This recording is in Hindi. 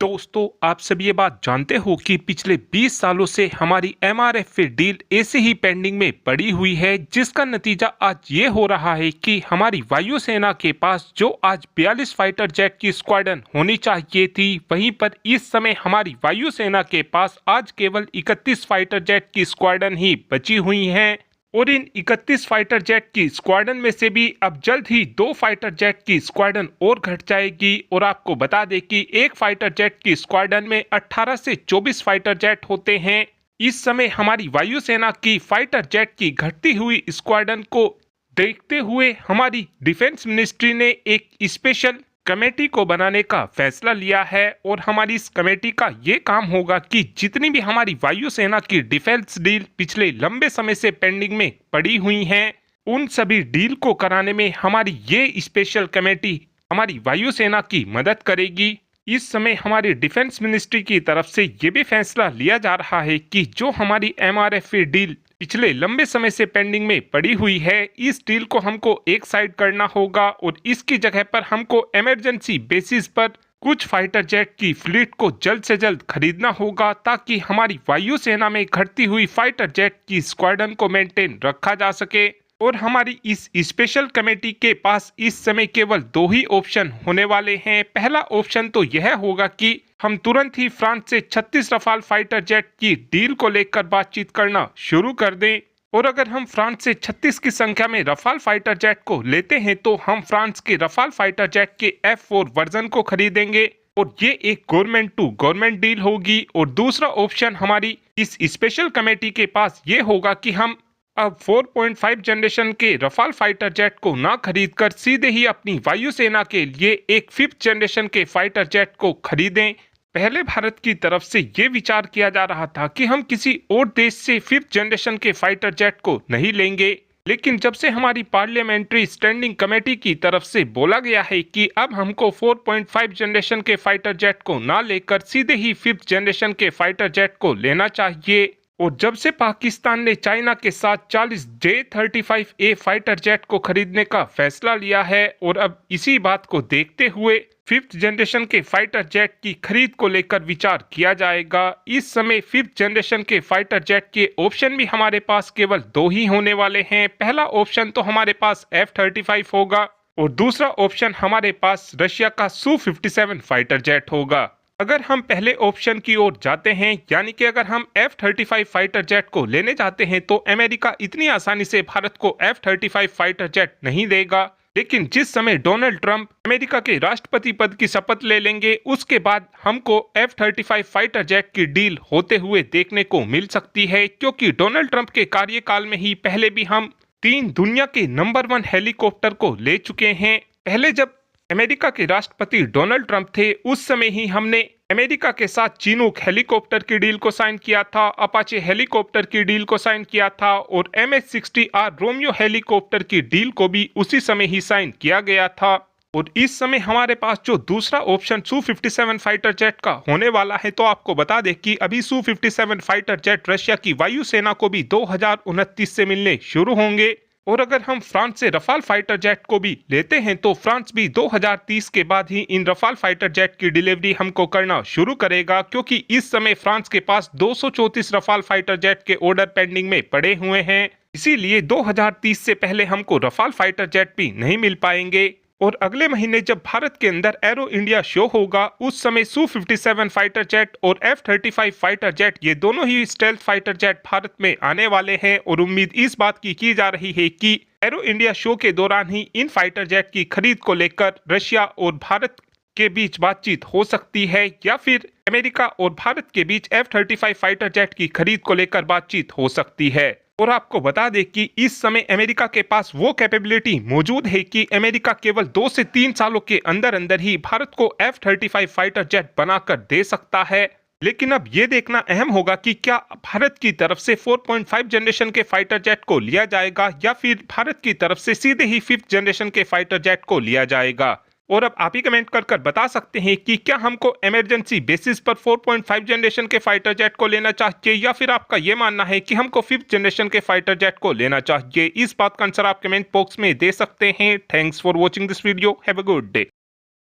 दोस्तों, आप सब ये बात जानते हो कि पिछले 20 सालों से हमारी एमआरएफ डील ऐसे ही पेंडिंग में पड़ी हुई है, जिसका नतीजा आज ये हो रहा है कि हमारी वायुसेना के पास जो आज 42 फाइटर जेट की स्क्वाड्रन होनी चाहिए थी, वहीं पर इस समय हमारी वायुसेना के पास आज केवल 31 फाइटर जेट की स्क्वाड्रन ही बची हुई हैं। और इन 31 फाइटर जेट की स्क्वाड्रन में से भी अब जल्द ही 2 फाइटर जेट की स्क्वाड्रन और घट जाएगी। और आपको बता दें कि एक फाइटर जेट की स्क्वाड्रन में 18 से 24 फाइटर जेट होते हैं। इस समय हमारी वायुसेना की फाइटर जेट की घटती हुई स्क्वाड्रन को देखते हुए हमारी डिफेंस मिनिस्ट्री ने एक स्पेशल कमेटी को बनाने का फैसला लिया है। और हमारी इस कमेटी का ये काम होगा कि जितनी भी हमारी वायुसेना की डिफेंस डील पिछले लंबे समय से पेंडिंग में पड़ी हुई हैं, उन सभी डील को कराने में हमारी ये स्पेशल कमेटी हमारी वायुसेना की मदद करेगी। इस समय हमारी डिफेंस मिनिस्ट्री की तरफ से ये भी फैसला लिया जा रहा है कि जो हमारी एमआरएफ डील पिछले लंबे समय से पेंडिंग में पड़ी हुई है, इस डील को हमको एक साइड करना होगा और इसकी जगह पर हमको इमरजेंसी बेसिस पर कुछ फाइटर जेट की फ्लीट को जल्द से जल्द खरीदना होगा, ताकि हमारी वायुसेना में घटती हुई फाइटर जेट की स्क्वाड्रन को मेंटेन रखा जा सके। और हमारी इस स्पेशल कमेटी के पास इस समय केवल 2 ही ऑप्शन होने वाले हैं। पहला ऑप्शन तो यह होगा कि हम तुरंत ही फ्रांस से 36 रफाल फाइटर जेट की डील को लेकर बातचीत करना शुरू कर दें। और अगर हम फ्रांस से 36 की संख्या में रफाल फाइटर जेट को लेते हैं, तो हम फ्रांस के रफाल फाइटर जेट के F4 वर्जन को खरीदेंगे और ये एक गवर्नमेंट टू गवर्नमेंट डील होगी। और दूसरा ऑप्शन हमारी इस स्पेशल कमेटी के पास ये होगा कि हम अब 4.5 जनरेशन के रफाल फाइटर जेट को ना खरीदकर सीधे ही अपनी वायुसेना के लिए एक 5th जनरेशन के फाइटर जेट को खरीदें। पहले भारत की तरफ से ये विचार किया जा रहा था कि हम किसी और देश से 5th जनरेशन के फाइटर जेट को नहीं लेंगे, लेकिन जब से हमारी पार्लियामेंट्री स्टैंडिंग कमेटी की तरफ से बोला गया है कि अब हमको 4.5 जनरेशन के फाइटर जेट को ना लेकर सीधे ही 5th जनरेशन के फाइटर जेट को लेना चाहिए। और जब से पाकिस्तान ने चाइना के साथ 40 J-35A फाइटर जेट को खरीदने का फैसला लिया है, और अब इसी बात को देखते हुए 5th जनरेशन के फाइटर जेट की खरीद को लेकर विचार किया जाएगा। इस समय 5th जनरेशन के फाइटर जेट के ऑप्शन भी हमारे पास केवल 2 ही होने वाले हैं। पहला ऑप्शन तो हमारे पास F-35 होगा और दूसरा ऑप्शन हमारे पास रशिया का Su-57 फाइटर जेट होगा। अगर हम पहले ऑप्शन की ओर जाते हैं, यानी कि अगर हम F-35 फाइटर जेट को लेने जाते हैं, तो अमेरिका इतनी आसानी से भारत को F-35 फाइटर जेट नहीं देगा। लेकिन जिस समय डोनाल्ड ट्रंप अमेरिका के राष्ट्रपति पद की शपथ ले लेंगे, उसके बाद हमको F-35 फाइटर जेट की डील होते हुए देखने को मिल सकती है, क्योंकि डोनाल्ड ट्रंप के कार्यकाल में ही पहले भी हम 3 दुनिया के नंबर 1 हेलीकॉप्टर को ले चुके हैं। पहले जब अमेरिका के राष्ट्रपति डोनाल्ड ट्रंप थे, उस समय ही हमने अमेरिका के साथ चिनूक हेलीकॉप्टर की डील को साइन किया था, अपाचे हेलीकॉप्टर की डील को साइन किया था और MH-60R रोमियो हेलीकॉप्टर की डील को भी उसी समय ही साइन किया गया था। और इस समय हमारे पास जो दूसरा ऑप्शन Su-57 फाइटर जेट का होने वाला है, तो आपको बता दें कि अभी Su-57 फाइटर जेट रशिया की वायुसेना को भी 2029 से मिलने शुरू होंगे। और अगर हम फ्रांस से रफाल फाइटर जेट को भी लेते हैं, तो फ्रांस भी 2030 के बाद ही इन रफाल फाइटर जेट की डिलीवरी हमको करना शुरू करेगा, क्योंकि इस समय फ्रांस के पास 234 रफाल फाइटर जेट के ऑर्डर पेंडिंग में पड़े हुए हैं। इसीलिए 2030 से पहले हमको रफाल फाइटर जेट भी नहीं मिल पाएंगे। और अगले महीने जब भारत के अंदर एरो इंडिया शो होगा, उस समय Su-57 फाइटर जेट और F-35 फाइटर जेट, ये दोनों ही स्टेल्थ फाइटर जेट भारत में आने वाले हैं। और उम्मीद इस बात की जा रही है कि एरो इंडिया शो के दौरान ही इन फाइटर जेट की खरीद को लेकर रशिया और भारत के बीच बातचीत हो सकती है, या फिर अमेरिका और भारत के बीच F-35 फाइटर जेट की खरीद को लेकर बातचीत हो सकती है। और आपको बता दें कि इस समय अमेरिका के पास वो कैपेबिलिटी मौजूद है कि अमेरिका केवल 2 से 3 सालों के अंदर अंदर ही भारत को F-35 फाइटर जेट बनाकर दे सकता है। लेकिन अब ये देखना अहम होगा कि क्या भारत की तरफ से 4.5 जनरेशन के फाइटर जेट को लिया जाएगा, या फिर भारत की तरफ से सीधे ही 5th जनरेशन के फाइटर जेट को लिया जाएगा। और अब आप ही कमेंट कर बता सकते हैं कि क्या हमको इमरजेंसी बेसिस पर 4.5 जनरेशन के फाइटर जेट को लेना चाहिए, या फिर आपका ये मानना है कि हमको 5th जनरेशन के फाइटर जेट को लेना चाहिए। इस बात का आंसर आप कमेंट बॉक्स में दे सकते हैं। Thanks for watching this video. Have a good day.